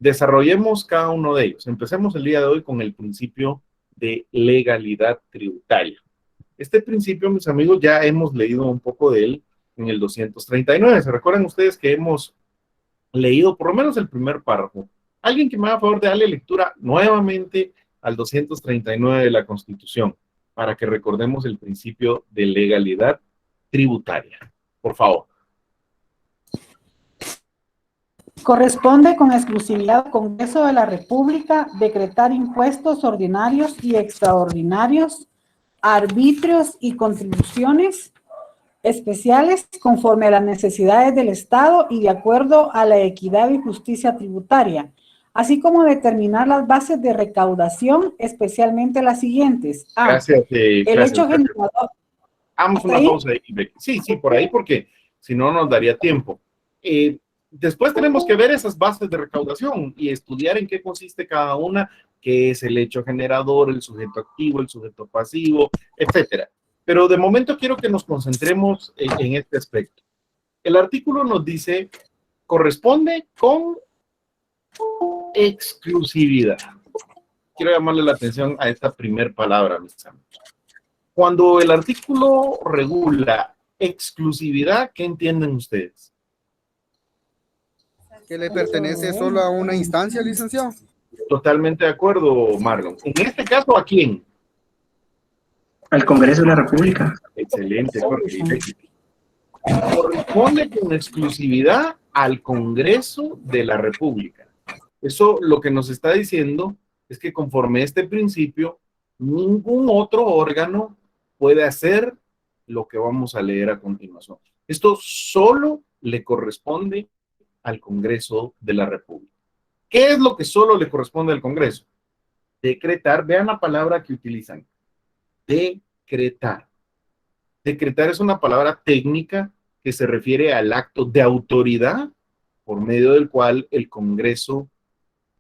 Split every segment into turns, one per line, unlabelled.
Desarrollemos cada uno de ellos. Empecemos el día de hoy con el principio de legalidad tributaria. Este principio, mis amigos, ya hemos leído un poco de él en el 239. ¿Se recuerdan ustedes que hemos leído por lo menos el primer párrafo? Alguien que me haga favor de darle lectura nuevamente al 239 de la Constitución para que recordemos el principio de legalidad tributaria. Por favor.
Corresponde con exclusividad al Congreso de la República decretar impuestos ordinarios y extraordinarios, arbitrios y contribuciones especiales conforme a las necesidades del Estado y de acuerdo a la equidad y justicia tributaria, así como determinar las bases de recaudación, especialmente las siguientes.
Gracias.
El hecho generador.
Hagamos una pausa ahí, Becky. Sí, por ahí, porque si no nos daría tiempo. Después tenemos que ver esas bases de recaudación y estudiar en qué consiste cada una, qué es el hecho generador, el sujeto activo, el sujeto pasivo, etcétera. Pero de momento quiero que nos concentremos en este aspecto. El artículo nos dice, corresponde con exclusividad. Quiero llamarle la atención a esta primer palabra, mis amigos. Cuando el artículo regula exclusividad, ¿qué entienden ustedes?
Que le pertenece solo a una instancia, licenciado.
Totalmente de acuerdo, Marlon. En este caso, ¿a quién?
Al Congreso de la República.
Excelente, Jorge. Corresponde con exclusividad al Congreso de la República. Eso lo que nos está diciendo es que conforme a este principio, ningún otro órgano puede hacer lo que vamos a leer a continuación. Esto solo le corresponde al Congreso de la República. ¿Qué es lo que solo le corresponde al Congreso? Decretar, vean la palabra que utilizan, decretar. Decretar es una palabra técnica que se refiere al acto de autoridad por medio del cual el Congreso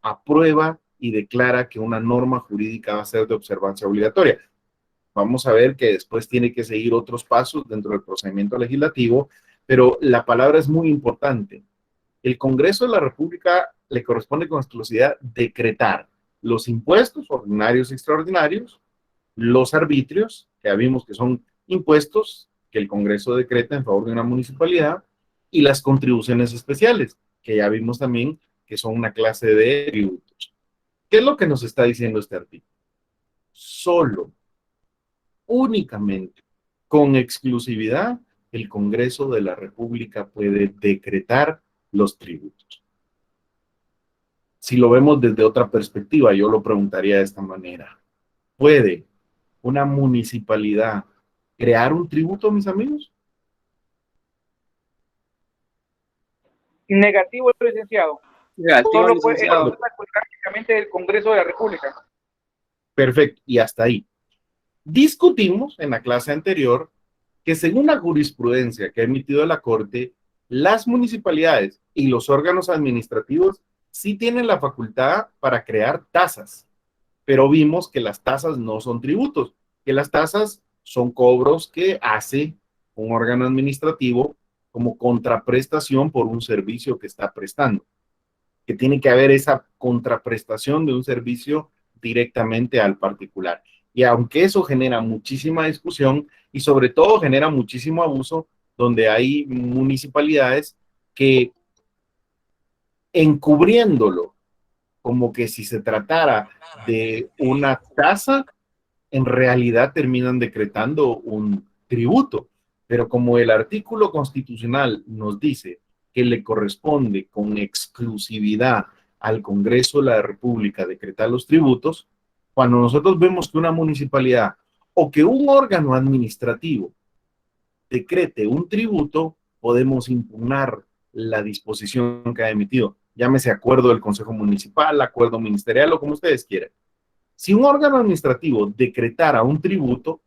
aprueba y declara que una norma jurídica va a ser de observancia obligatoria. Vamos a ver que después tiene que seguir otros pasos dentro del procedimiento legislativo, pero la palabra es muy importante. El Congreso de la República le corresponde con exclusividad decretar los impuestos ordinarios y extraordinarios, los arbitrios, que ya vimos que son impuestos que el Congreso decreta en favor de una municipalidad, y las contribuciones especiales, que ya vimos también que son una clase de tributos. ¿Qué es lo que nos está diciendo este artículo? Solo, únicamente, con exclusividad, el Congreso de la República puede decretar los tributos. Si lo vemos desde otra perspectiva, yo lo preguntaría de esta manera. ¿Puede una municipalidad crear un tributo, mis amigos?
Negativo, licenciado.
Negativo,
Solo
licenciado.
prácticamente del Congreso de la República.
Perfecto, y hasta ahí. Discutimos en la clase anterior que según la jurisprudencia que ha emitido la Corte, las municipalidades y los órganos administrativos sí tienen la facultad para crear tasas, pero vimos que las tasas no son tributos, que las tasas son cobros que hace un órgano administrativo como contraprestación por un servicio que está prestando, que tiene que haber esa contraprestación de un servicio directamente al particular. Y aunque eso genera muchísima discusión y sobre todo genera muchísimo abuso, donde hay municipalidades que encubriéndolo como que si se tratara de una tasa, en realidad terminan decretando un tributo. Pero como el artículo constitucional nos dice que le corresponde con exclusividad al Congreso de la República decretar los tributos, cuando nosotros vemos que una municipalidad o que un órgano administrativo decrete un tributo, podemos impugnar la disposición que ha emitido. Llámese acuerdo del Consejo Municipal, acuerdo ministerial o como ustedes quieran. Si un órgano administrativo decretara un tributo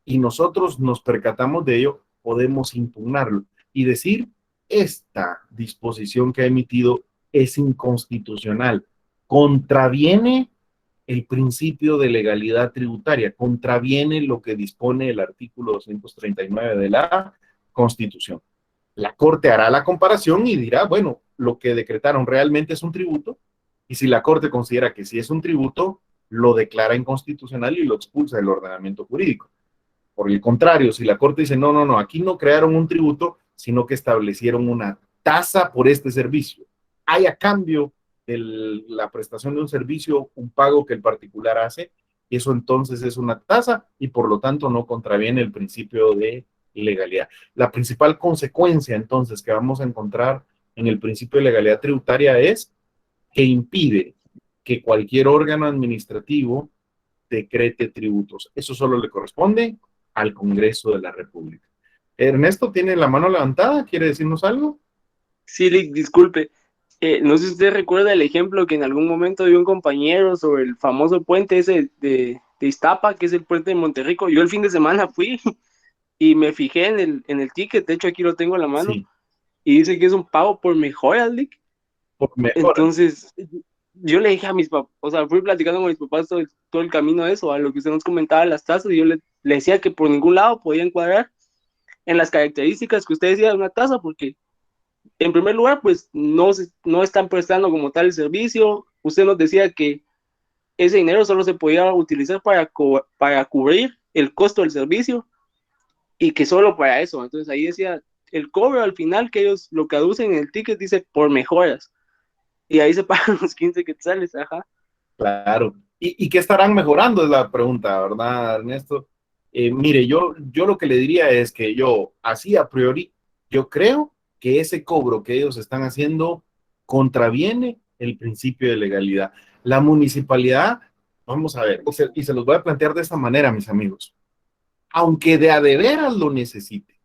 y nosotros nos percatamos de ello, podemos impugnarlo y decir, esta disposición que ha emitido es inconstitucional, contraviene el principio de legalidad tributaria, contraviene lo que dispone el artículo 239 de la Constitución. La Corte hará la comparación y dirá, bueno, lo que decretaron realmente es un tributo, y si la Corte considera que sí es un tributo, lo declara inconstitucional y lo expulsa del ordenamiento jurídico. Por el contrario, si la Corte dice, no, no, no, aquí no crearon un tributo, sino que establecieron una tasa por este servicio. Hay a cambio de la prestación de un servicio, un pago que el particular hace, y eso entonces es una tasa y por lo tanto no contraviene el principio de legalidad. La principal consecuencia entonces que vamos a encontrar en el principio de legalidad tributaria es que impide que cualquier órgano administrativo decrete tributos. Eso solo le corresponde al Congreso de la República. Ernesto tiene la mano levantada, ¿quiere decirnos algo?
Sí, Lick, disculpe. No sé si usted recuerda el ejemplo que en algún momento dio un compañero sobre el famoso puente ese de Iztapa, que es el puente de Monterrico. Yo el fin de semana fui y me fijé en el ticket, de hecho aquí lo tengo en la mano,
Sí,
y dice que es un pago por mejoras, Lick.
por mejor.
Entonces, yo le dije a mis papás, o sea, fui platicando con mis papás todo el camino de eso, a lo que usted nos comentaba, las tasas, y yo le decía que por ningún lado podía encuadrar en las características que usted decía de una tasa, porque en primer lugar, pues no están prestando como tal el servicio. Usted nos decía que ese dinero solo se podía utilizar para cubrir el costo del servicio y que solo para eso. Entonces ahí decía, el cobro al final que ellos lo que aducen en el ticket dice por mejoras. Y ahí se pagan los 15 quetzales, ajá.
Claro. ¿Y qué estarán mejorando? Es la pregunta, ¿verdad, Ernesto? Mire, yo lo que le diría es que yo, así a priori, yo creo que ese cobro que ellos están haciendo contraviene el principio de legalidad. La municipalidad, vamos a ver, y se los voy a plantear de esta manera, mis amigos. Aunque de a de veras lo necesite,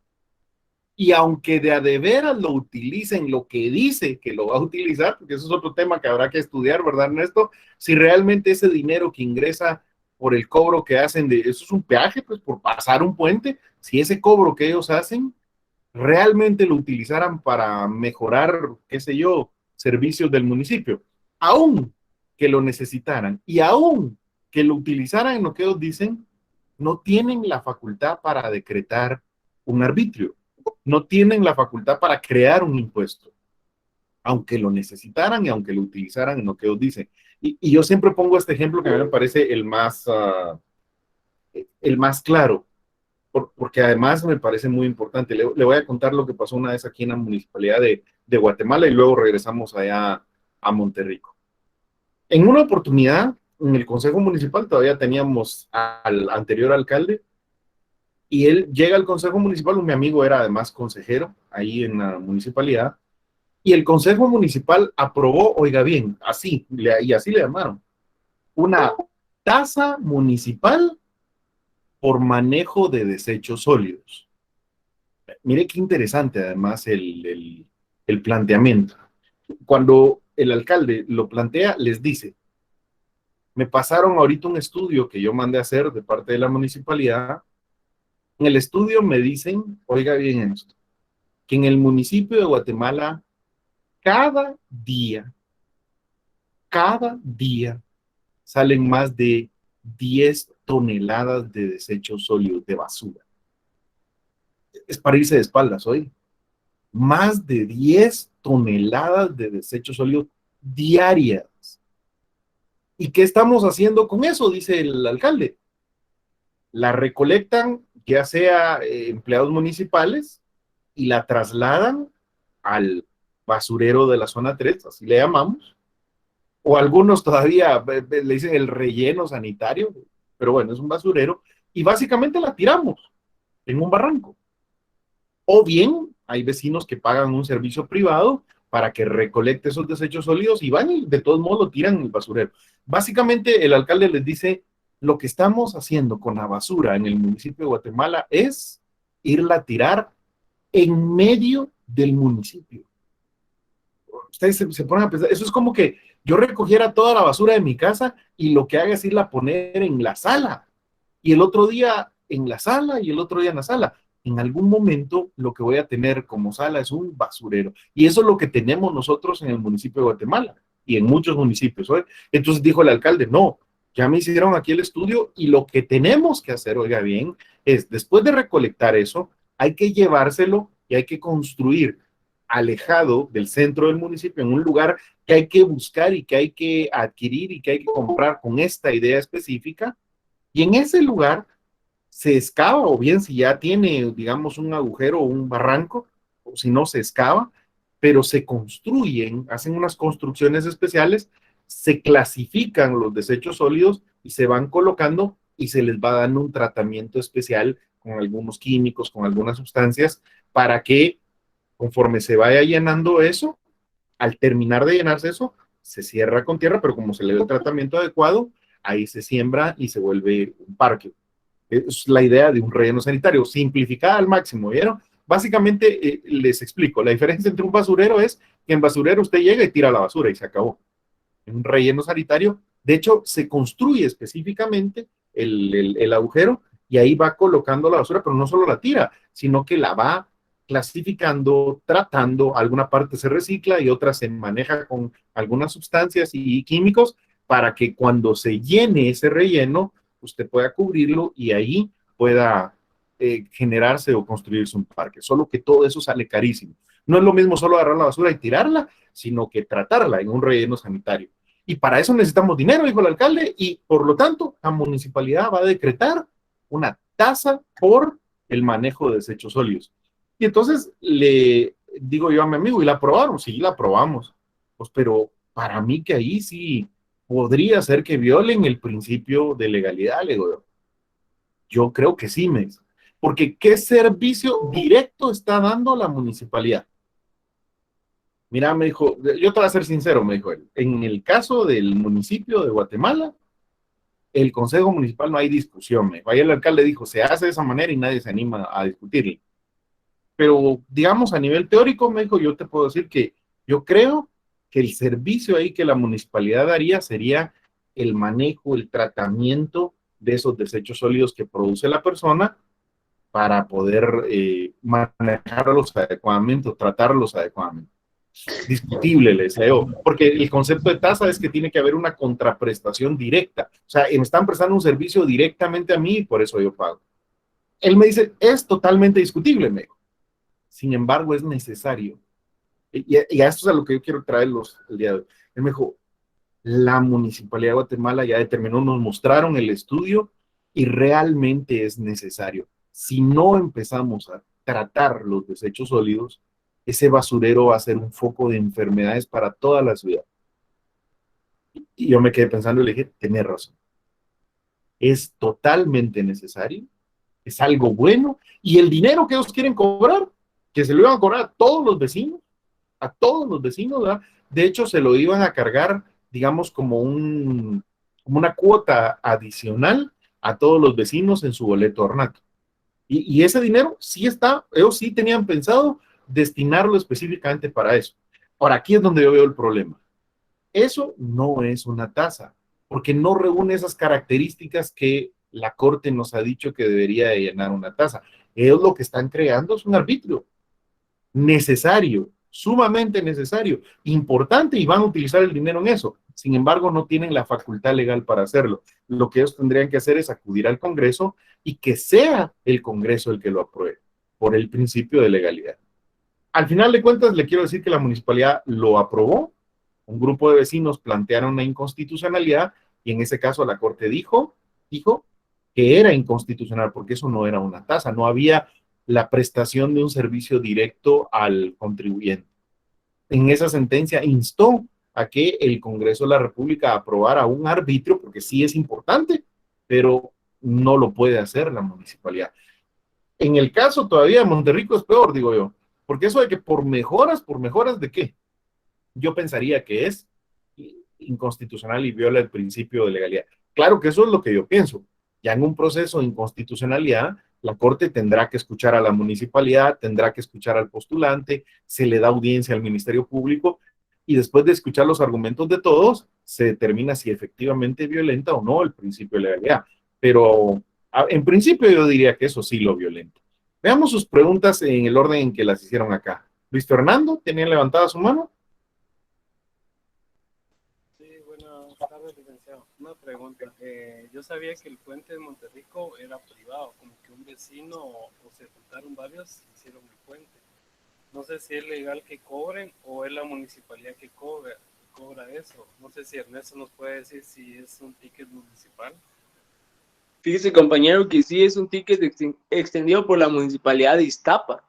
y aunque de a de veras lo utilicen lo que dice que lo va a utilizar, porque eso es otro tema que habrá que estudiar, ¿verdad, Ernesto? Si realmente ese dinero que ingresa por el cobro que hacen de, eso es un peaje, pues por pasar un puente, si ese cobro que ellos hacen realmente lo utilizaran para mejorar, qué sé yo, servicios del municipio, aún que lo necesitaran y aún que lo utilizaran en lo que ellos dicen, no tienen la facultad para decretar un arbitrio, no tienen la facultad para crear un impuesto, aunque lo necesitaran y aunque lo utilizaran en lo que ellos dicen. Y yo siempre pongo este ejemplo que a mí me parece el más claro, porque además me parece muy importante. Le voy a contar lo que pasó una vez aquí en la municipalidad de Guatemala y luego regresamos allá a Monterrico. En una oportunidad, en el Consejo Municipal todavía teníamos al anterior alcalde y él llega al Consejo Municipal, mi amigo era además consejero ahí en la municipalidad, y el Consejo Municipal aprobó, oiga bien, y así le llamaron, una tasa municipal por manejo de desechos sólidos. Mire qué interesante además el planteamiento. Cuando el alcalde lo plantea, les dice, me pasaron ahorita un estudio que yo mandé a hacer de parte de la municipalidad. En el estudio me dicen, oiga bien esto, que en el municipio de Guatemala, cada día salen más de 10 toneladas de desechos sólidos de basura. Es para irse de espaldas hoy. Más de 10 toneladas de desechos sólidos diarias. ¿Y qué estamos haciendo con eso? Dice el alcalde. La recolectan, ya sea empleados municipales, y la trasladan al basurero de la zona 3, así le llamamos, o algunos todavía le dicen el relleno sanitario, pero bueno, es un basurero, y básicamente la tiramos en un barranco. O bien, hay vecinos que pagan un servicio privado para que recolecte esos desechos sólidos y van y de todos modos lo tiran en el basurero. Básicamente, el alcalde les dice, lo que estamos haciendo con la basura en el municipio de Guatemala es irla a tirar en medio del municipio. Ustedes se ponen a pensar, eso es como que yo recogiera toda la basura de mi casa y lo que haga es irla a poner en la sala, y el otro día en la sala y el otro día en la sala. En algún momento lo que voy a tener como sala es un basurero, y eso es lo que tenemos nosotros en el municipio de Guatemala y en muchos municipios. ¿Oye? Entonces dijo el alcalde, no, ya me hicieron aquí el estudio y lo que tenemos que hacer, oiga bien, es después de recolectar eso, hay que llevárselo y hay que construir alejado del centro del municipio, en un lugar que hay que buscar y que hay que adquirir y que hay que comprar con esta idea específica, y en ese lugar se excava, o bien si ya tiene, digamos, un agujero o un barranco, o si no se excava, pero se construyen, hacen unas construcciones especiales, se clasifican los desechos sólidos y se van colocando y se les va dando un tratamiento especial con algunos químicos, con algunas sustancias, para que conforme se vaya llenando eso, al terminar de llenarse eso, se cierra con tierra, pero como se le da el tratamiento adecuado, ahí se siembra y se vuelve un parque. Es la idea de un relleno sanitario, simplificada al máximo, ¿vieron? Básicamente, les explico, la diferencia entre un basurero es que en basurero usted llega y tira la basura y se acabó. En un relleno sanitario, de hecho, se construye específicamente el agujero y ahí va colocando la basura, pero no solo la tira, sino que la va clasificando, tratando, alguna parte se recicla y otra se maneja con algunas sustancias y químicos para que cuando se llene ese relleno, usted pueda cubrirlo y ahí pueda generarse o construirse un parque. Solo que todo eso sale carísimo. No es lo mismo solo agarrar la basura y tirarla, sino que tratarla en un relleno sanitario. Y para eso necesitamos dinero, dijo el alcalde, y por lo tanto la municipalidad va a decretar una tasa por el manejo de desechos sólidos. Y entonces le digo yo a mi amigo, ¿y la aprobaron? Sí, la aprobamos. Pues, pero para mí que ahí sí podría ser que violen el principio de legalidad, le digo yo. Yo creo que sí, me dice. Porque ¿qué servicio directo está dando la municipalidad? Mira, me dijo, yo te voy a ser sincero, me dijo él, en el caso del municipio de Guatemala, el consejo municipal no hay discusión, me dijo. Ahí el alcalde dijo, se hace de esa manera y nadie se anima a discutirle. Pero, digamos, a nivel teórico, me dijo, yo te puedo decir que yo creo que el servicio ahí que la municipalidad daría sería el manejo, el tratamiento de esos desechos sólidos que produce la persona para poder manejarlos adecuadamente o tratarlos adecuadamente. Discutible, le decía yo, porque el concepto de tasa es que tiene que haber una contraprestación directa. O sea, me están prestando un servicio directamente a mí y por eso yo pago. Él me dice, es totalmente discutible, me dijo. Sin embargo, es necesario. Y a esto es a lo que yo quiero traerlos el día de hoy. Él me dijo, la Municipalidad de Guatemala ya determinó, nos mostraron el estudio y realmente es necesario. Si no empezamos a tratar los desechos sólidos, ese basurero va a ser un foco de enfermedades para toda la ciudad. Y yo me quedé pensando y le dije, tenés razón. Es totalmente necesario, es algo bueno, y el dinero que ellos quieren cobrar, que se lo iban a cobrar a todos los vecinos, ¿verdad? De hecho, se lo iban a cargar, digamos, como una cuota adicional a todos los vecinos en su boleto ornato. Y ese dinero sí está, ellos sí tenían pensado destinarlo específicamente para eso. Ahora, aquí es donde yo veo el problema. Eso no es una tasa, porque no reúne esas características que la Corte nos ha dicho que debería de llenar una tasa. Ellos lo que están creando es un arbitrio necesario, sumamente necesario, importante, y van a utilizar el dinero en eso. Sin embargo, no tienen la facultad legal para hacerlo. Lo que ellos tendrían que hacer es acudir al Congreso y que sea el Congreso el que lo apruebe, por el principio de legalidad. Al final de cuentas, le quiero decir que la municipalidad lo aprobó, un grupo de vecinos plantearon una inconstitucionalidad y en ese caso la Corte dijo que era inconstitucional porque eso no era una tasa, no había la prestación de un servicio directo al contribuyente. En esa sentencia instó a que el Congreso de la República aprobara un arbitrio, porque sí es importante, pero no lo puede hacer la municipalidad. En el caso todavía de Monterrico es peor, digo yo, porque eso de que por mejoras de qué? Yo pensaría que es inconstitucional y viola el principio de legalidad. Claro que eso es lo que yo pienso. Ya en un proceso de inconstitucionalidad, la Corte tendrá que escuchar a la municipalidad, tendrá que escuchar al postulante, se le da audiencia al Ministerio Público y después de escuchar los argumentos de todos, se determina si efectivamente violenta o no el principio de legalidad. Pero en principio yo diría que eso sí lo violenta. Veamos sus preguntas en el orden en que las hicieron acá. Luis Fernando, ¿tenía levantada su mano?
Sí, buenas tardes, licenciado. Una pregunta. Yo sabía que el puente de Monterrico era privado, como que un vecino o se juntaron varios y hicieron el puente. No sé si es legal que cobren o es la municipalidad que cobra eso. No sé si Ernesto nos puede decir si es un ticket municipal.
Fíjese, compañero, que sí es un ticket extendido por la municipalidad de Iztapa.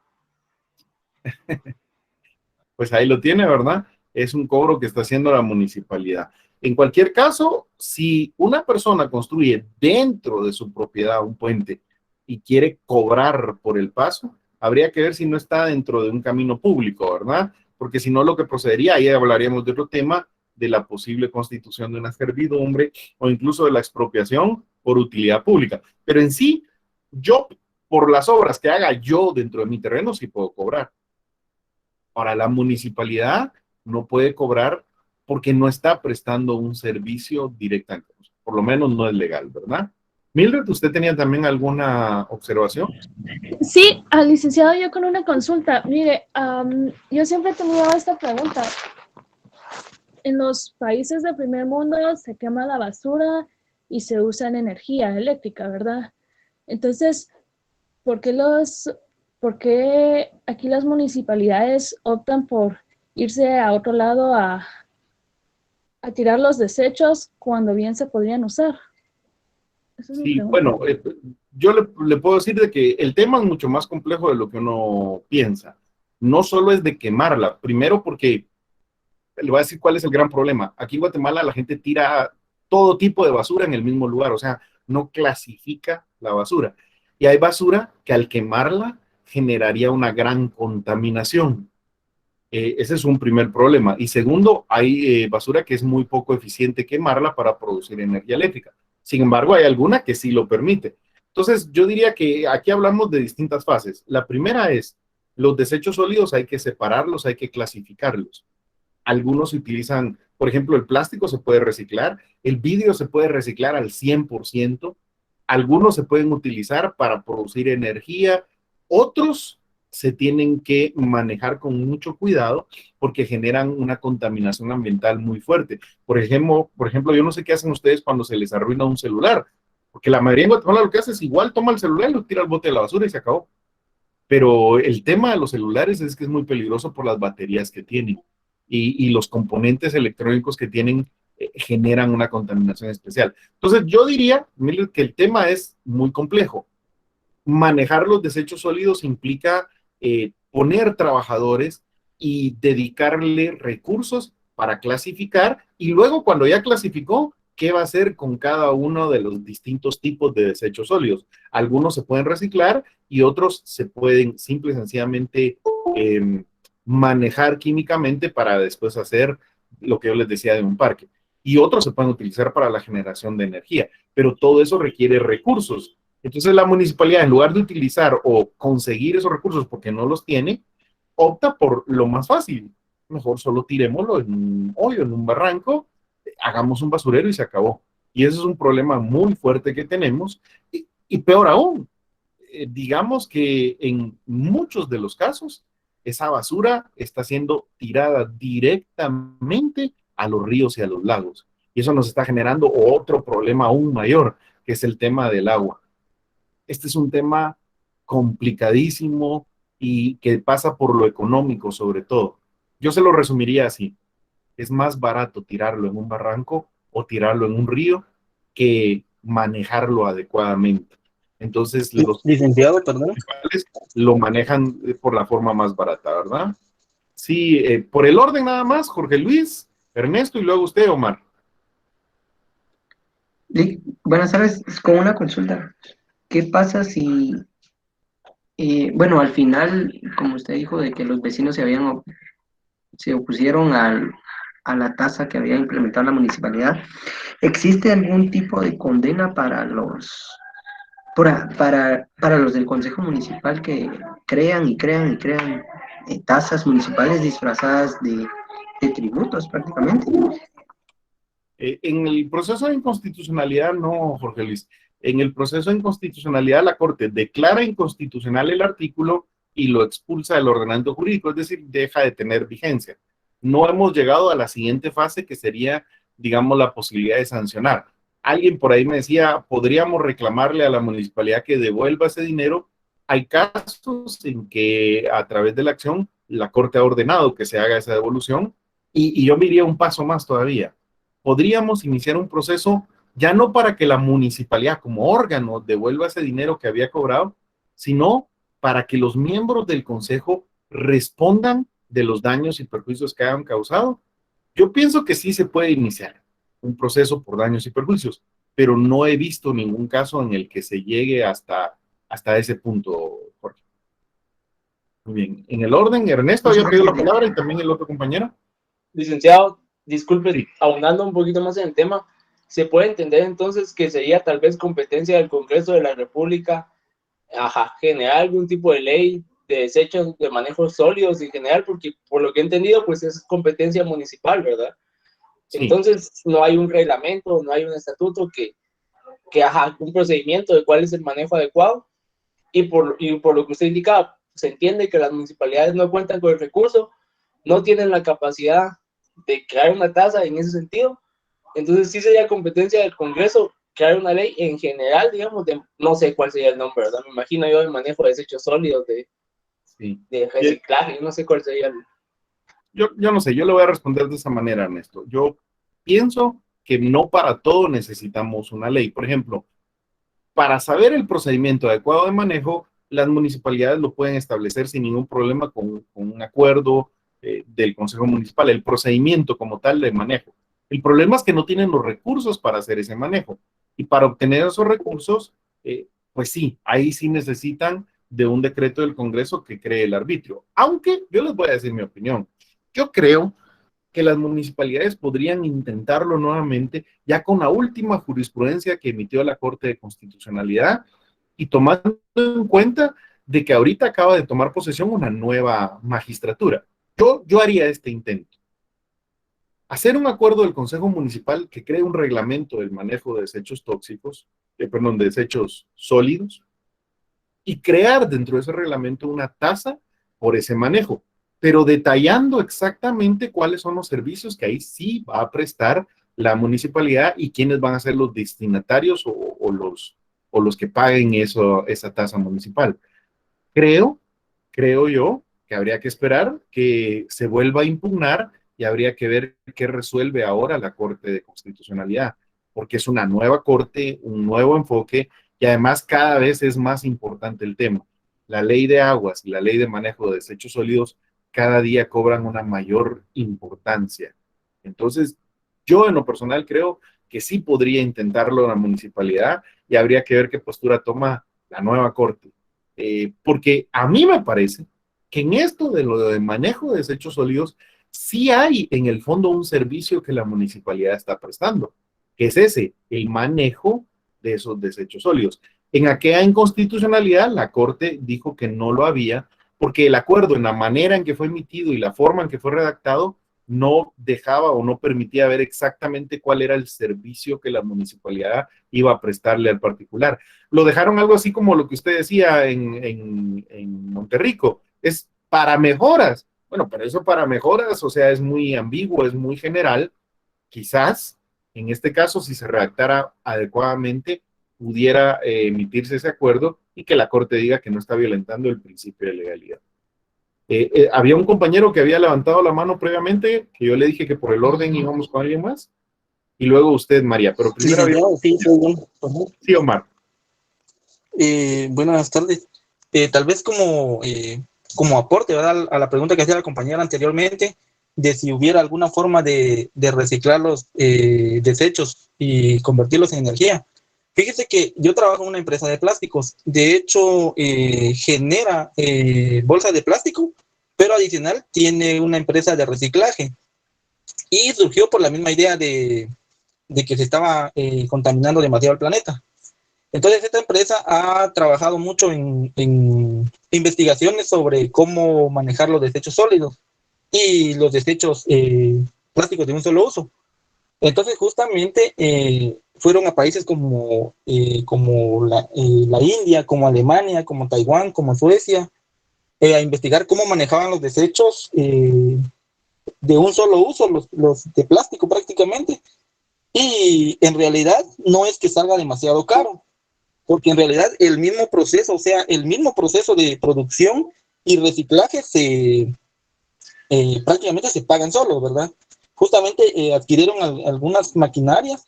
Pues ahí lo tiene, ¿verdad? Es un cobro que está haciendo la municipalidad. En cualquier caso, si una persona construye dentro de su propiedad un puente y quiere cobrar por el paso, habría que ver si no está dentro de un camino público, ¿verdad? Porque si no, lo que procedería, ahí hablaríamos de otro tema, de la posible constitución de una servidumbre o incluso de la expropiación por utilidad pública. Pero en sí, yo, por las obras que haga yo dentro de mi terreno, sí puedo cobrar. Ahora, la municipalidad no puede cobrar porque no está prestando un servicio directamente. Por lo menos no es legal, ¿verdad? Mildred, ¿usted tenía también alguna observación?
Sí, al licenciado, yo con una consulta. Mire, yo siempre he tenido esta pregunta. En los países del primer mundo se quema la basura y se usa en energía eléctrica, ¿verdad? Entonces, ¿por qué aquí las municipalidades optan por irse a otro lado a tirar los desechos cuando bien se podrían usar? Esa es mi
Sí,
pregunta.
bueno, yo le puedo decir de que el tema es mucho más complejo de lo que uno piensa. No solo es de quemarla, primero porque le voy a decir cuál es el gran problema. Aquí en Guatemala la gente tira todo tipo de basura en el mismo lugar, o sea, no clasifica la basura. Y hay basura que al quemarla generaría una gran contaminación. Ese es un primer problema. Y segundo, hay basura que es muy poco eficiente quemarla para producir energía eléctrica. Sin embargo, hay alguna que sí lo permite. Entonces, yo diría que aquí hablamos de distintas fases. La primera es, los desechos sólidos hay que separarlos, hay que clasificarlos. Algunos se utilizan, por ejemplo, el plástico se puede reciclar, el vidrio se puede reciclar al 100%, algunos se pueden utilizar para producir energía, otros se tienen que manejar con mucho cuidado porque generan una contaminación ambiental muy fuerte. Por ejemplo, yo no sé qué hacen ustedes cuando se les arruina un celular, porque la mayoría en Guatemala lo que hace es igual toma el celular y lo tira al bote de la basura y se acabó. Pero el tema de los celulares es que es muy peligroso por las baterías que tienen y los componentes electrónicos que tienen generan una contaminación especial. Entonces, yo diría, Mildred, que el tema es muy complejo. Manejar los desechos sólidos implica poner trabajadores y dedicarle recursos para clasificar y luego cuando ya clasificó, ¿qué va a hacer con cada uno de los distintos tipos de desechos sólidos? Algunos se pueden reciclar y otros se pueden simple y sencillamente manejar químicamente para después hacer lo que yo les decía de un parque. Y otros se pueden utilizar para la generación de energía, pero todo eso requiere recursos. Entonces la municipalidad, en lugar de utilizar o conseguir esos recursos porque no los tiene, opta por lo más fácil. Mejor solo tirémoslo en un hoyo, en un barranco, hagamos un basurero y se acabó. Y ese es un problema muy fuerte que tenemos. Y peor aún, digamos que en muchos de los casos, esa basura está siendo tirada directamente a los ríos y a los lagos. Y eso nos está generando otro problema aún mayor, que es el tema del agua. Este es un tema complicadísimo y que pasa por lo económico sobre todo. Yo se lo resumiría así. Es más barato tirarlo en un barranco o tirarlo en un río que manejarlo adecuadamente. Entonces, los
Licenciado, perdón.
municipales lo manejan por la forma más barata, ¿verdad? Sí, por el orden nada más, Jorge Luis, Ernesto y luego usted, Omar.
Buenas tardes, con una consulta. ¿Qué pasa si, bueno, al final, como usted dijo, de que los vecinos se opusieron a la tasa que había implementado la municipalidad, ¿existe algún tipo de condena para para los del Consejo Municipal que crean tasas municipales disfrazadas de tributos prácticamente?
En el proceso de inconstitucionalidad, no, Jorge Luis. En el proceso de inconstitucionalidad, la Corte declara inconstitucional el artículo y lo expulsa del ordenamiento jurídico, es decir, deja de tener vigencia. No hemos llegado a la siguiente fase, que sería, digamos, la posibilidad de sancionar. Alguien por ahí me decía, podríamos reclamarle a la municipalidad que devuelva ese dinero. Hay casos en que a través de la acción la Corte ha ordenado que se haga esa devolución, y yo me iría un paso más todavía. Podríamos iniciar un proceso ya no para que la municipalidad como órgano devuelva ese dinero que había cobrado, sino para que los miembros del consejo respondan de los daños y perjuicios que hayan causado. Yo pienso que sí se puede iniciar un proceso por daños y perjuicios, pero no he visto ningún caso en el que se llegue hasta ese punto, Jorge. Muy bien. En el orden, Ernesto había pedido la palabra y también el otro compañero.
Licenciado, disculpe,
Sí.
aunando un poquito más en el tema, ¿se puede entender entonces que sería tal vez competencia del Congreso de la República generar algún tipo de ley de desechos de manejos sólidos en general? Porque por lo que he entendido, pues es competencia municipal, ¿verdad?
Sí.
Entonces no hay un reglamento, no hay un estatuto que un procedimiento de cuál es el manejo adecuado, y por lo que usted indicaba, se entiende que las municipalidades no cuentan con el recurso, no tienen la capacidad de crear una tasa en ese sentido. Entonces sí sería competencia del Congreso crear una ley en general, digamos, no sé cuál sería el nombre, ¿verdad? Me imagino yo el manejo de desechos sólidos, de reciclaje, no sé cuál sería el...
Yo no sé, yo le voy a responder de esa manera, Ernesto. Yo pienso que no para todo necesitamos una ley. Por ejemplo, para saber el procedimiento adecuado de manejo, las municipalidades lo pueden establecer sin ningún problema con un acuerdo del Consejo Municipal, el procedimiento como tal de manejo. El problema es que no tienen los recursos para hacer ese manejo. Y para obtener esos recursos, pues sí, ahí sí necesitan de un decreto del Congreso que cree el arbitrio. Aunque yo les voy a decir mi opinión. Yo creo que las municipalidades podrían intentarlo nuevamente ya con la última jurisprudencia que emitió la Corte de Constitucionalidad y tomando en cuenta de que ahorita acaba de tomar posesión una nueva magistratura. Yo haría este intento. Hacer un acuerdo del Consejo Municipal que cree un reglamento del manejo de desechos tóxicos, de desechos sólidos, y crear dentro de ese reglamento una tasa por ese manejo, pero detallando exactamente cuáles son los servicios que ahí sí va a prestar la municipalidad y quiénes van a ser los destinatarios o los que paguen esa tasa municipal. Creo yo que habría que esperar que se vuelva a impugnar y habría que ver qué resuelve ahora la Corte de Constitucionalidad, porque es una nueva corte, un nuevo enfoque, y además cada vez es más importante el tema. La ley de aguas y la ley de manejo de desechos sólidos cada día cobran una mayor importancia. Entonces, yo en lo personal creo que sí podría intentarlo la municipalidad y habría que ver qué postura toma la nueva corte. Porque a mí me parece que en esto de lo de manejo de desechos sólidos sí hay en el fondo un servicio que la municipalidad está prestando, que es ese, el manejo de esos desechos sólidos. En aquella inconstitucionalidad, la Corte dijo que no lo había, porque el acuerdo en la manera en que fue emitido y la forma en que fue redactado no dejaba o no permitía ver exactamente cuál era el servicio que la municipalidad iba a prestarle al particular. Lo dejaron algo así como lo que usted decía en Monterrico, es para mejoras. Bueno, pero eso para mejoras, o sea, es muy ambiguo, es muy general. Quizás, en este caso, si se redactara adecuadamente, pudiera emitirse ese acuerdo y que la Corte diga que no está violentando el principio de legalidad. Había un compañero que había levantado la mano previamente, que yo le dije que por el orden íbamos con alguien más, y luego usted, María, pero primero... Sí, Omar.
Buenas tardes. Tal vez como aporte, ¿verdad?, a la pregunta que hacía la compañera anteriormente, de si hubiera alguna forma de reciclar los desechos y convertirlos en energía. Fíjese que yo trabajo en una empresa de plásticos. De hecho, genera bolsas de plástico, pero adicional tiene una empresa de reciclaje. Y surgió por la misma idea de que se estaba contaminando demasiado el planeta. Entonces, esta empresa ha trabajado mucho en investigaciones sobre cómo manejar los desechos sólidos y los desechos plásticos de un solo uso. Entonces, justamente fueron a países como la India, como Alemania, como Taiwán, como Suecia, a investigar cómo manejaban los desechos de un solo uso, los de plástico prácticamente. Y en realidad no es que salga demasiado caro, porque en realidad el mismo proceso, o sea, el mismo proceso de producción y reciclaje se prácticamente se pagan solos, ¿verdad? Justamente adquirieron algunas maquinarias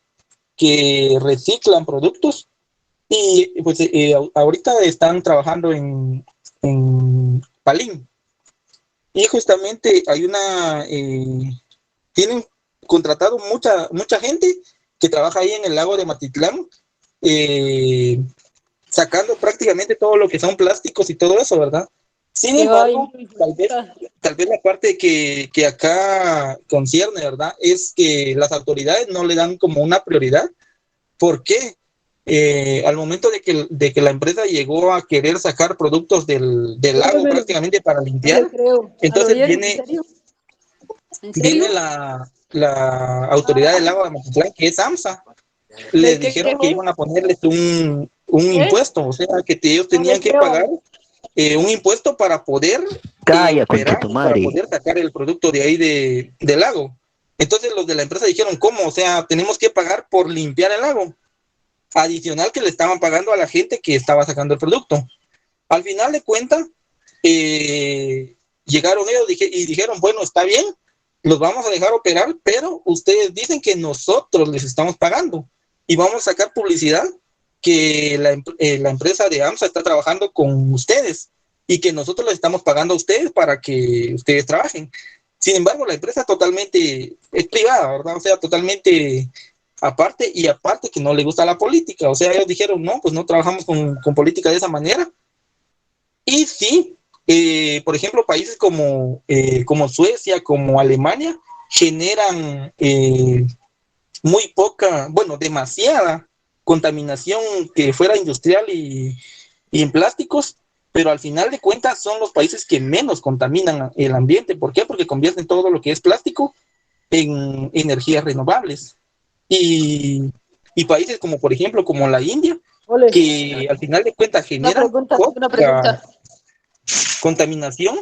que reciclan productos y pues ahorita están trabajando en Palín. Y justamente hay tienen contratado mucha gente que trabaja ahí en el lago de Matitlán, sacando prácticamente todo lo que son plásticos y todo eso, ¿verdad? Sin embargo, tal vez la parte que acá concierne, ¿verdad? Es que las autoridades no le dan como una prioridad. ¿Por qué? Al momento de que la empresa llegó a querer sacar productos del lago prácticamente para limpiar, entonces viene la autoridad del lago de Matitlán, que es AMSA, les dijeron que iban a ponerles un impuesto, o sea, que ellos tenían que pagar un impuesto para poder operar, para poder sacar el producto de ahí del lago. Entonces los de la empresa dijeron, ¿cómo? O sea, tenemos que pagar por limpiar el lago, adicional que le estaban pagando a la gente que estaba sacando el producto. Al final de cuentas, llegaron ellos y dijeron, bueno, está bien, los vamos a dejar operar, pero ustedes dicen que nosotros les estamos pagando y vamos a sacar publicidad que la empresa de AMSA está trabajando con ustedes y que nosotros les estamos pagando a ustedes para que ustedes trabajen. Sin embargo, la empresa totalmente es privada, ¿verdad? O sea, totalmente aparte que no le gusta la política. O sea, ellos dijeron, no, pues no trabajamos con política de esa manera. Y sí, por ejemplo, países como Suecia, como Alemania, generan muy poca, bueno, demasiada contaminación que fuera industrial y en plásticos, pero al final de cuentas son los países que menos contaminan el ambiente. ¿Por qué? Porque convierten todo lo que es plástico en energías renovables. Y países como, por ejemplo, como la India, que al final de cuentas generan poca contaminación,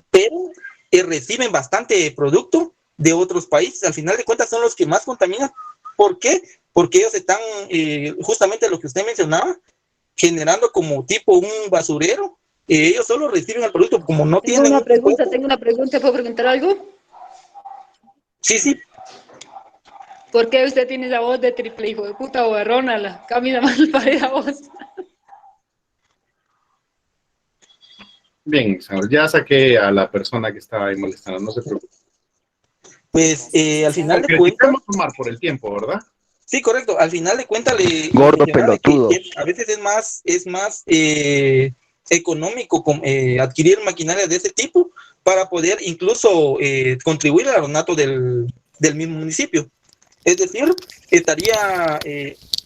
pero reciben bastante producto de otros países. Al final de cuentas son los que más contaminan. ¿Por qué? Porque ellos están, justamente lo que usted mencionaba, generando como tipo un basurero. Ellos solo reciben el producto, como no tienen...
Tengo una pregunta, ¿puedo preguntar algo?
Sí.
¿Por qué usted tiene esa voz de triple hijo de puta o de Ronald? Camina más para esa voz.
Bien, señor, ya saqué a la persona que estaba ahí molestando, no se preocupe.
Pues al final de cuentas...
tomar por el tiempo, ¿verdad?
Sí, correcto. Al final de cuentas
gordo pelotudo.
A veces es más económico adquirir maquinaria de ese tipo para poder incluso contribuir al ornato del mismo municipio. Es decir, estaría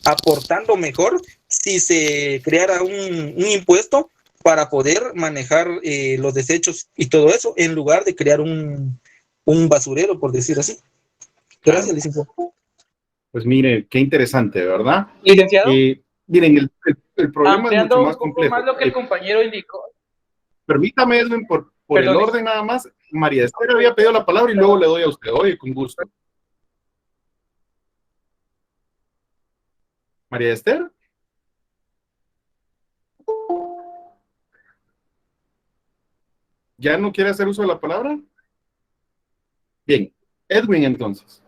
aportando mejor si se creara un impuesto para poder manejar los desechos y todo eso, en lugar de crear un basurero, por decir así. Gracias, licenciado.
Pues mire, qué interesante, ¿verdad?
Licenciado.
Miren, el problema
ampliando
es mucho
un
más
poco
complejo.
más lo que el compañero indicó.
Permítame, Edwin, por el orden nada más. María Esther había pedido la palabra y luego le doy a usted. Oye, con gusto. María Esther. ¿Ya no quiere hacer uso de la palabra? Bien. Edwin, entonces.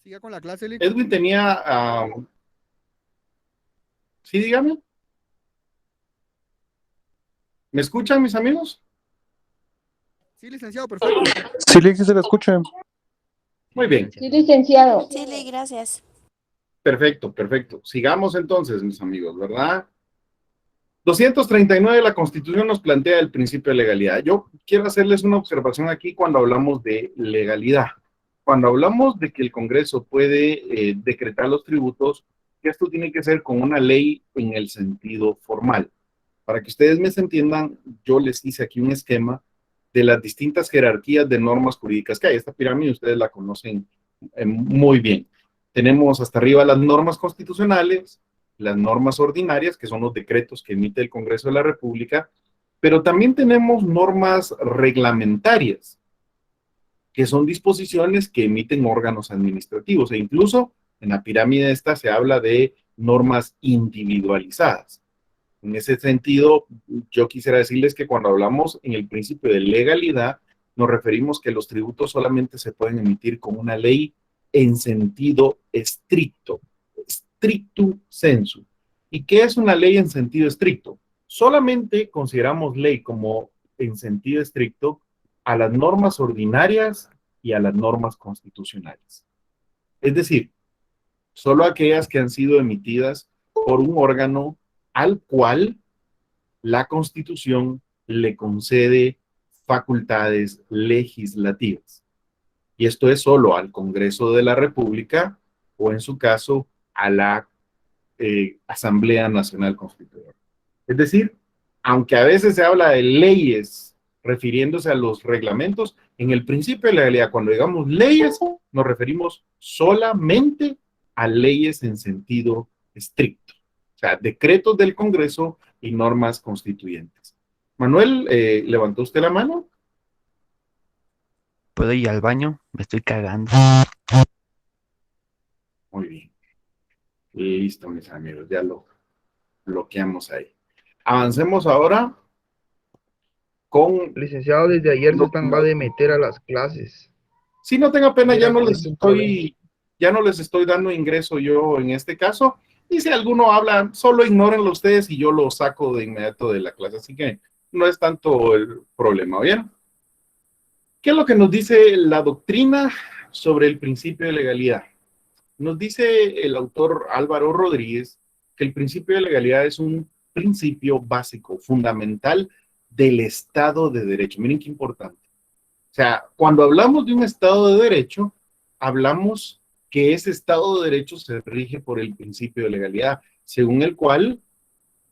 Siga con la clase, Lick.
Edwin tenía... Sí, dígame. ¿Me escuchan, mis amigos?
Sí, licenciado, perfecto.
Sí, Lick, se la escucha.
Muy bien.
Sí, licenciado.
Sí, gracias.
Perfecto. Sigamos entonces, mis amigos, ¿verdad? 239 de la Constitución nos plantea el principio de legalidad. Yo quiero hacerles una observación aquí cuando hablamos de legalidad. Cuando hablamos de que el Congreso puede decretar los tributos, esto tiene que ser con una ley en el sentido formal. Para que ustedes me entiendan, yo les hice aquí un esquema de las distintas jerarquías de normas jurídicas que hay. Esta pirámide ustedes la conocen muy bien. Tenemos hasta arriba las normas constitucionales, las normas ordinarias, que son los decretos que emite el Congreso de la República, pero también tenemos normas reglamentarias, que son disposiciones que emiten órganos administrativos, e incluso en la pirámide esta se habla de normas individualizadas. En ese sentido, yo quisiera decirles que cuando hablamos en el principio de legalidad, nos referimos que los tributos solamente se pueden emitir con una ley en sentido estricto, stricto sensu. ¿Y qué es una ley en sentido estricto? Solamente consideramos ley como en sentido estricto a las normas ordinarias y a las normas constitucionales. Es decir, solo aquellas que han sido emitidas por un órgano al cual la Constitución le concede facultades legislativas. Y esto es solo al Congreso de la República o, en su caso, a la Asamblea Nacional Constituyente. Es decir, aunque a veces se habla de leyes refiriéndose a los reglamentos, en el principio de la legalidad, cuando digamos leyes, nos referimos solamente a leyes en sentido estricto. O sea, decretos del Congreso y normas constituyentes. Manuel, ¿levantó usted la mano?
¿Puedo ir al baño? Me estoy cagando.
Muy bien. Listo, mis amigos, ya lo bloqueamos ahí. Avancemos ahora con...
Licenciado, desde ayer se están va de meter a las clases.
Sí, no tenga pena, ya no
Mira,
les estoy dando ingreso yo en este caso. Y si alguno habla, solo ignórenlo ustedes y yo lo saco de inmediato de la clase. Así que no es tanto el problema, ¿bien? ¿Qué es lo que nos dice la doctrina sobre el principio de legalidad? Nos dice el autor Álvaro Rodríguez que el principio de legalidad es un principio básico, fundamental del Estado de Derecho. Miren qué importante. O sea, cuando hablamos de un Estado de Derecho, hablamos que ese Estado de Derecho se rige por el principio de legalidad, según el cual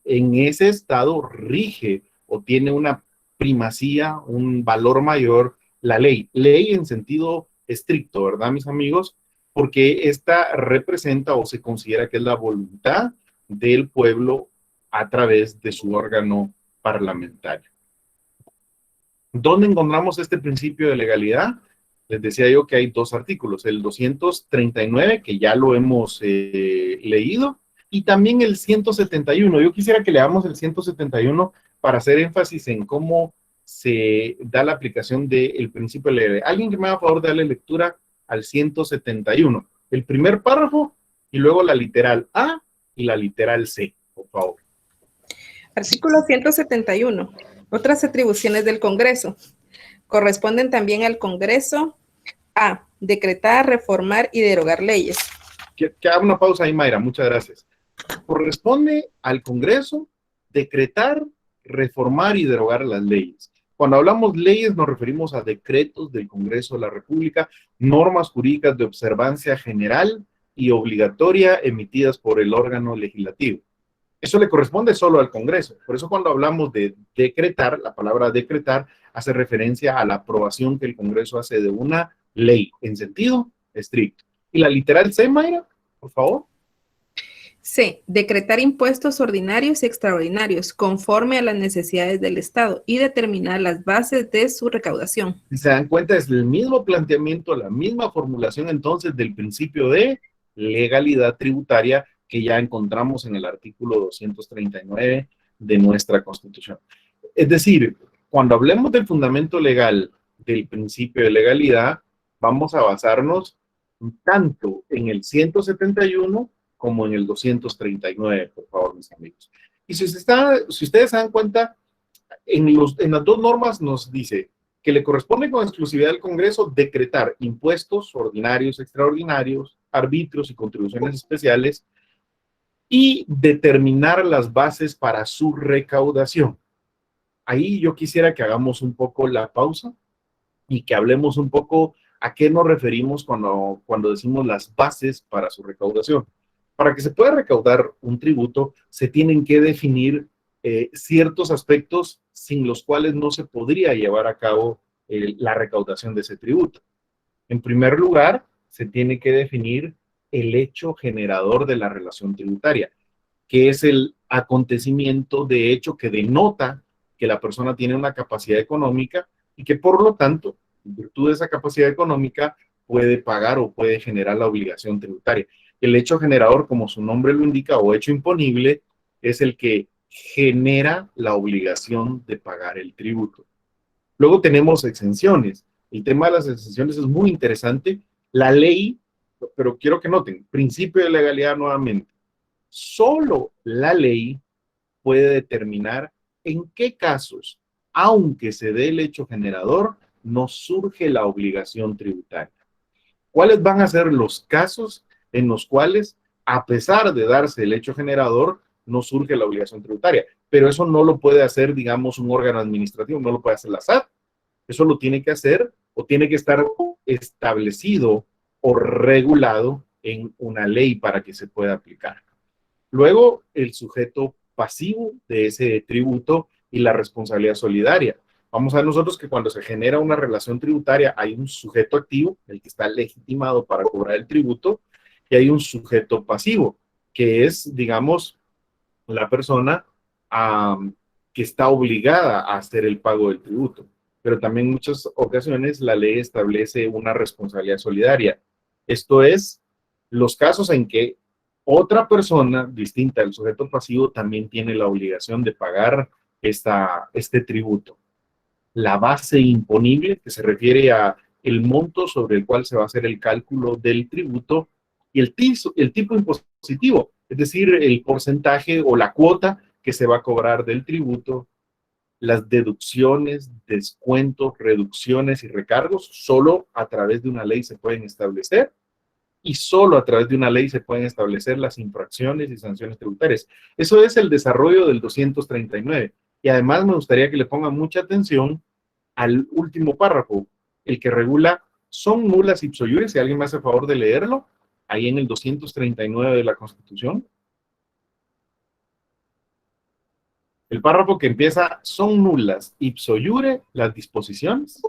en ese Estado rige o tiene una primacía, un valor mayor la ley. Ley en sentido estricto, ¿verdad, mis amigos? Porque esta representa o se considera que es la voluntad del pueblo a través de su órgano parlamentario. ¿Dónde encontramos este principio de legalidad? Les decía yo que hay dos artículos, el 239, que ya lo hemos leído, y también el 171. Yo quisiera que leamos el 171 para hacer énfasis en cómo se da la aplicación del principio de legalidad. ¿Alguien que me haga favor de darle lectura al 171? El primer párrafo y luego la literal A y la literal C, por favor.
Artículo 171. Otras atribuciones del Congreso. Corresponden también al Congreso a decretar, reformar y derogar leyes.
Que haga una pausa ahí, Mayra, muchas gracias. Corresponde al Congreso decretar, reformar y derogar las leyes. Cuando hablamos leyes nos referimos a decretos del Congreso de la República, normas jurídicas de observancia general y obligatoria emitidas por el órgano legislativo. Eso le corresponde solo al Congreso. Por eso cuando hablamos de decretar, la palabra decretar hace referencia a la aprobación que el Congreso hace de una ley en sentido estricto. ¿Y la literal C, Mayra, por favor?
C. Decretar impuestos ordinarios y extraordinarios conforme a las necesidades del Estado y determinar las bases de su recaudación.
Si se dan cuenta, es el mismo planteamiento, la misma formulación entonces del principio de legalidad tributaria que ya encontramos en el artículo 239 de nuestra Constitución. Es decir, cuando hablemos del fundamento legal del principio de legalidad, vamos a basarnos tanto en el 171 como en el 239, por favor, mis amigos. Y si ustedes se dan cuenta, en las dos normas nos dice que le corresponde con exclusividad al Congreso decretar impuestos ordinarios, extraordinarios, arbitrios y contribuciones especiales y determinar las bases para su recaudación. Ahí yo quisiera que hagamos un poco la pausa y que hablemos un poco a qué nos referimos cuando decimos las bases para su recaudación. Para que se pueda recaudar un tributo, se tienen que definir ciertos aspectos sin los cuales no se podría llevar a cabo la recaudación de ese tributo. En primer lugar, se tiene que definir el hecho generador de la relación tributaria, que es el acontecimiento de hecho que denota que la persona tiene una capacidad económica y que por lo tanto en virtud de esa capacidad económica, puede pagar o puede generar la obligación tributaria. El hecho generador, como su nombre lo indica, o hecho imponible, es el que genera la obligación de pagar el tributo. Luego tenemos exenciones. El tema de las exenciones es muy interesante. La ley, pero quiero que noten, principio de legalidad nuevamente. Solo la ley puede determinar en qué casos, aunque se dé el hecho generador, no surge la obligación tributaria. ¿Cuáles van a ser los casos en los cuales, a pesar de darse el hecho generador, no surge la obligación tributaria? Pero eso no lo puede hacer, digamos, un órgano administrativo, no lo puede hacer la SAT. Eso lo tiene que hacer o tiene que estar establecido o regulado en una ley para que se pueda aplicar. Luego, el sujeto pasivo de ese tributo y la responsabilidad solidaria. Vamos a ver nosotros que cuando se genera una relación tributaria hay un sujeto activo, el que está legitimado para cobrar el tributo, y hay un sujeto pasivo, que es, digamos, la persona que está obligada a hacer el pago del tributo. Pero también en muchas ocasiones la ley establece una responsabilidad solidaria. Esto es, los casos en que otra persona distinta al sujeto pasivo también tiene la obligación de pagar este tributo. La base imponible, que se refiere a el monto sobre el cual se va a hacer el cálculo del tributo, y el tipo impositivo, es decir, el porcentaje o la cuota que se va a cobrar del tributo. Las deducciones, descuentos, reducciones y recargos solo a través de una ley se pueden establecer, y solo a través de una ley se pueden establecer las infracciones y sanciones tributarias. Eso es el desarrollo del 239. Y además me gustaría que le pongan mucha atención al último párrafo, el que regula, son nulas ipso iure, si alguien me hace favor de leerlo, ahí en el 239 de la Constitución. El párrafo que empieza, son nulas ipso iure las disposiciones.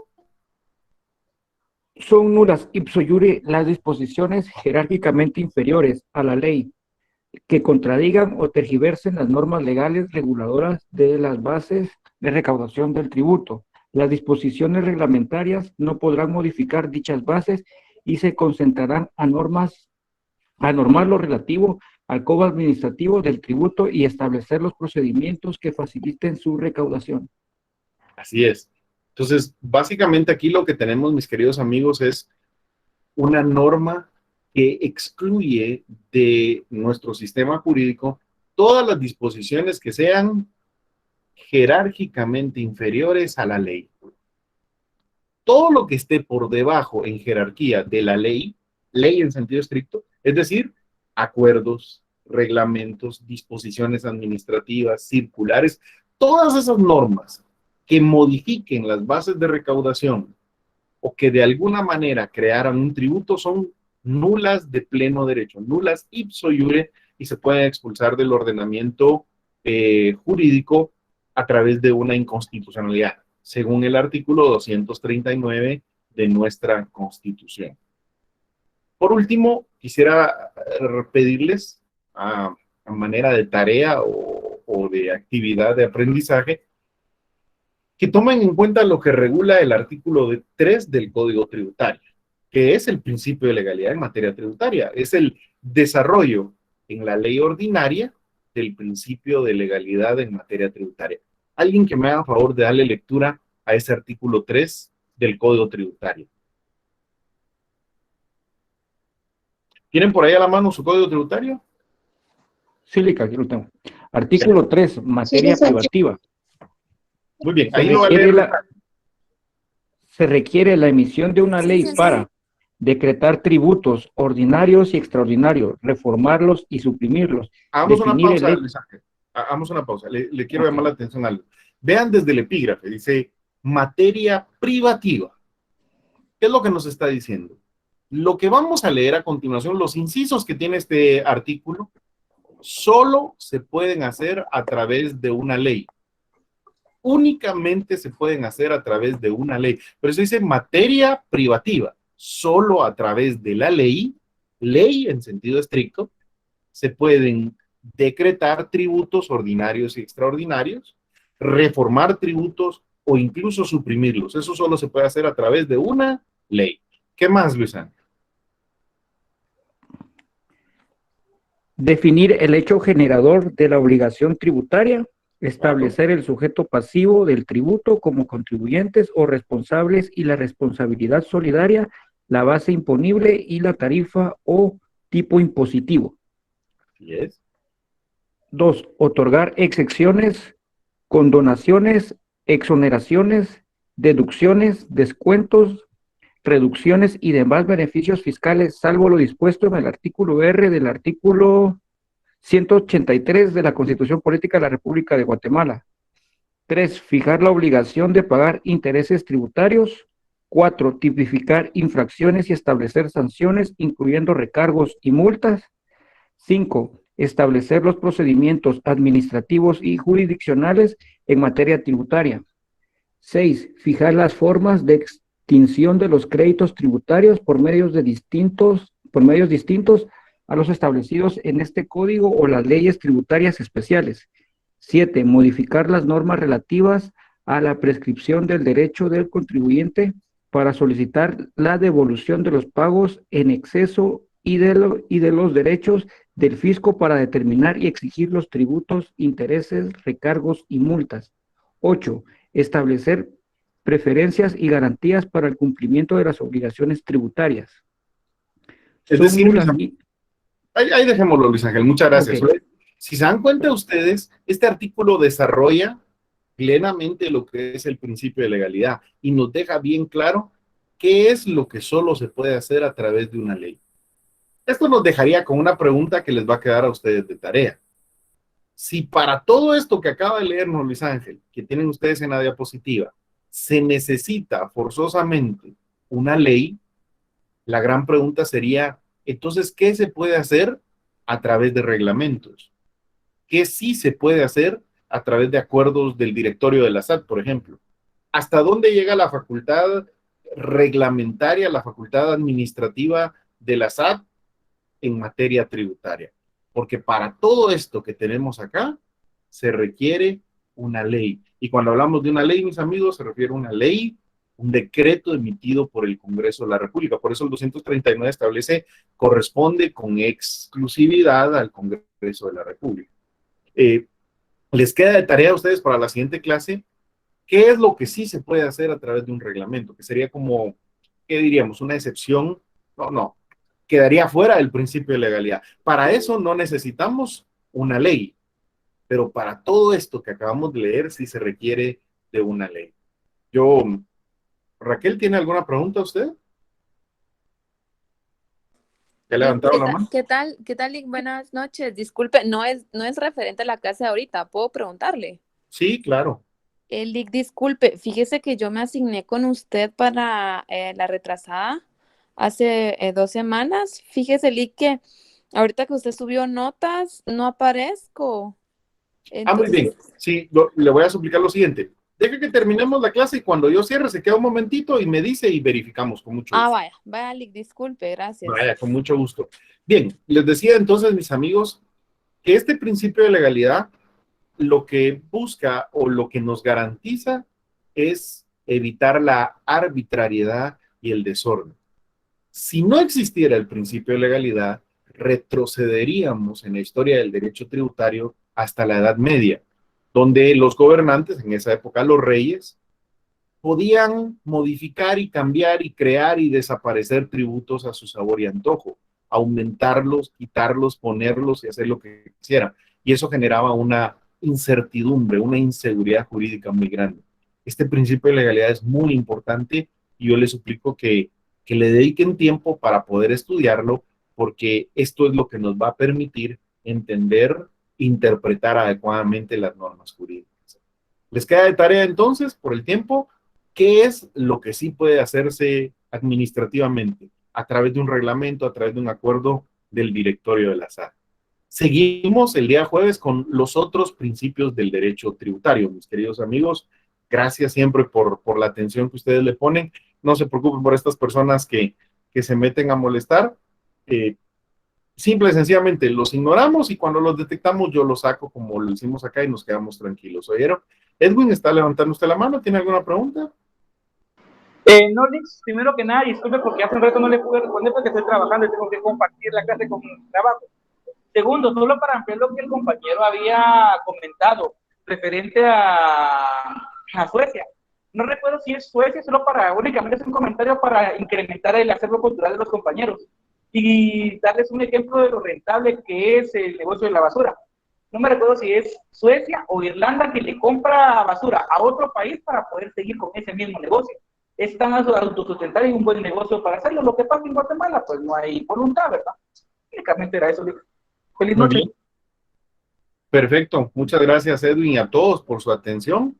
Son nulas ipso iure las disposiciones jerárquicamente inferiores a la ley que contradigan o tergiversen las normas legales reguladoras de las bases de recaudación del tributo. Las disposiciones reglamentarias no podrán modificar dichas bases y se concentrarán a normar lo relativo al cobro administrativo del tributo y establecer los procedimientos que faciliten su recaudación.
Así es. Entonces, básicamente aquí lo que tenemos, mis queridos amigos, es una norma que excluye de nuestro sistema jurídico todas las disposiciones que sean jerárquicamente inferiores a la ley. Todo lo que esté por debajo en jerarquía de la ley, ley en sentido estricto, es decir, acuerdos, reglamentos, disposiciones administrativas, circulares, todas esas normas que modifiquen las bases de recaudación o que de alguna manera crearan un tributo son nulas de pleno derecho, nulas ipso iure, y se pueden expulsar del ordenamiento jurídico a través de una inconstitucionalidad, según el artículo 239 de nuestra Constitución. Por último, quisiera pedirles a manera de tarea o de actividad de aprendizaje que tomen en cuenta lo que regula el artículo 3 del Código Tributario, que es el principio de legalidad en materia tributaria, es el desarrollo en la ley ordinaria del principio de legalidad en materia tributaria. Alguien que me haga favor de darle lectura a ese artículo 3 del Código Tributario. ¿Tienen por ahí a la mano su Código Tributario?
Sí, Lica, aquí lo tengo. Artículo 3, materia privativa.
Muy bien, ahí lo va a leer.
Se requiere la emisión de una ley para decretar tributos ordinarios y extraordinarios, reformarlos y suprimirlos.
Hagamos una pausa, Luis Ángel. Hagamos una pausa. Le quiero llamar la atención a algo. Vean desde el epígrafe, dice materia privativa. ¿Qué es lo que nos está diciendo? Lo que vamos a leer a continuación, los incisos que tiene este artículo, solo se pueden hacer a través de una ley. Únicamente se pueden hacer a través de una ley. Pero eso dice materia privativa. Solo a través de la ley, ley en sentido estricto, se pueden decretar tributos ordinarios y extraordinarios, reformar tributos o incluso suprimirlos. Eso solo se puede hacer a través de una ley. ¿Qué más, Luis Ángel?
Definir el hecho generador de la obligación tributaria, establecer el sujeto pasivo del tributo como contribuyentes o responsables y la responsabilidad solidaria, la base imponible y la tarifa o tipo impositivo.
Así es.
2. Otorgar exenciones, condonaciones, exoneraciones, deducciones, descuentos, reducciones y demás beneficios fiscales, salvo lo dispuesto en el artículo R del artículo 183 de la Constitución Política de la República de Guatemala. 3. Fijar la obligación de pagar intereses tributarios. 4. Tipificar infracciones y establecer sanciones, incluyendo recargos y multas. 5. Establecer los procedimientos administrativos y jurisdiccionales en materia tributaria. 6. Fijar las formas de extinción de los créditos tributarios por medios distintos a los establecidos en este código o las leyes tributarias especiales. 7. Modificar las normas relativas a la prescripción del derecho del contribuyente para solicitar la devolución de los pagos en exceso y de los derechos del fisco para determinar y exigir los tributos, intereses, recargos y multas. 8. Establecer preferencias y garantías para el cumplimiento de las obligaciones tributarias.
Es decir, ahí dejémoslo, Luis Ángel, muchas gracias.
Okay.
Si se dan cuenta ustedes, este artículo desarrolla plenamente lo que es el principio de legalidad y nos deja bien claro qué es lo que solo se puede hacer a través de una ley. Esto nos dejaría con una pregunta que les va a quedar a ustedes de tarea. Si para todo esto que acaba de leernos Luis Ángel, que tienen ustedes en la diapositiva, se necesita forzosamente una ley, la gran pregunta sería, entonces, ¿qué se puede hacer a través de reglamentos? ¿Qué sí se puede hacer a través de acuerdos del directorio de la SAT, por ejemplo? ¿Hasta dónde llega la facultad reglamentaria, la facultad administrativa de la SAT en materia tributaria? Porque para todo esto que tenemos acá, se requiere una ley. Y cuando hablamos de una ley, mis amigos, se refiere a una ley, un decreto emitido por el Congreso de la República. Por eso el 239 establece, corresponde con exclusividad al Congreso de la República. Les queda de tarea a ustedes para la siguiente clase, ¿qué es lo que sí se puede hacer a través de un reglamento? Que sería como, ¿qué diríamos? Una excepción. No, quedaría fuera del principio de legalidad. Para eso no necesitamos una ley, pero para todo esto que acabamos de leer sí se requiere de una ley. Raquel, ¿tiene alguna pregunta usted? ¿Ya levantaron la mano?
¿Qué tal? Lick? Buenas noches. Disculpe, no es referente a la clase de ahorita. ¿Puedo preguntarle?
Sí, claro.
Lick, disculpe, fíjese que yo me asigné con usted para la retrasada hace 2 semanas. Fíjese, Lick, que ahorita que usted subió notas, no aparezco.
Muy bien. Sí, le voy a suplicar lo siguiente. Deje que terminemos la clase y cuando yo cierre se queda un momentito y me dice y verificamos con mucho gusto.
Vaya, Lick, disculpe, gracias.
Vaya, con mucho gusto. Bien, les decía entonces, mis amigos, que este principio de legalidad lo que busca o lo que nos garantiza es evitar la arbitrariedad y el desorden. Si no existiera el principio de legalidad, retrocederíamos en la historia del derecho tributario hasta la Edad Media, donde los gobernantes, en esa época los reyes, podían modificar y cambiar y crear y desaparecer tributos a su sabor y antojo, aumentarlos, quitarlos, ponerlos y hacer lo que quisieran. Y eso generaba una incertidumbre, una inseguridad jurídica muy grande. Este principio de legalidad es muy importante y yo les suplico que le dediquen tiempo para poder estudiarlo, porque esto es lo que nos va a permitir entender, interpretar adecuadamente las normas jurídicas. Les queda de tarea entonces, por el tiempo, ¿qué es lo que sí puede hacerse administrativamente? A través de un reglamento, a través de un acuerdo del directorio de la SAT. Seguimos el día jueves con los otros principios del derecho tributario, mis queridos amigos. Gracias siempre por la atención que ustedes le ponen. No se preocupen por estas personas que se meten a molestar. Simple y sencillamente los ignoramos y cuando los detectamos yo los saco como lo hicimos acá y nos quedamos tranquilos. ¿Oyeron? Edwin, está levantando usted la mano, ¿tiene alguna pregunta?
No, Lix, primero que nada, disculpe porque hace un rato no le pude responder porque estoy trabajando y tengo que compartir la clase con mi trabajo. Segundo, solo para ampliar lo que el compañero había comentado referente a Suecia. No recuerdo si es Suecia, solo para, únicamente es un comentario para incrementar el acervo cultural de los compañeros y darles un ejemplo de lo rentable que es el negocio de la basura. No me recuerdo si es Suecia o Irlanda que le compra basura a otro país para poder seguir con ese mismo negocio. Es tan autosustentable y un buen negocio para hacerlo. Lo que pasa en Guatemala, pues no hay voluntad, ¿verdad? Únicamente era eso. Feliz
Muy
noche.
bien. Perfecto. Muchas gracias, Edwin, y a todos por su atención.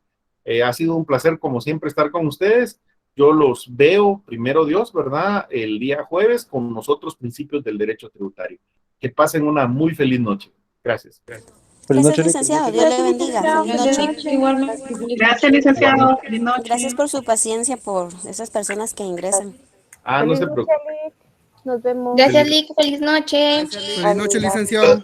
Ha sido un placer, como siempre, estar con ustedes. Yo los veo, primero Dios, ¿verdad? El día jueves con nosotros, principios del derecho tributario. Que pasen una muy feliz noche. Gracias.
Gracias, licenciado. Dios le bendiga. Feliz noche.
Igualmente.
Gracias, licenciado. Feliz noche.
Gracias por su paciencia por esas personas que ingresan.
No se preocupe.
Nos vemos.
Gracias, Lick. Feliz noche.
Feliz noche, licenciado.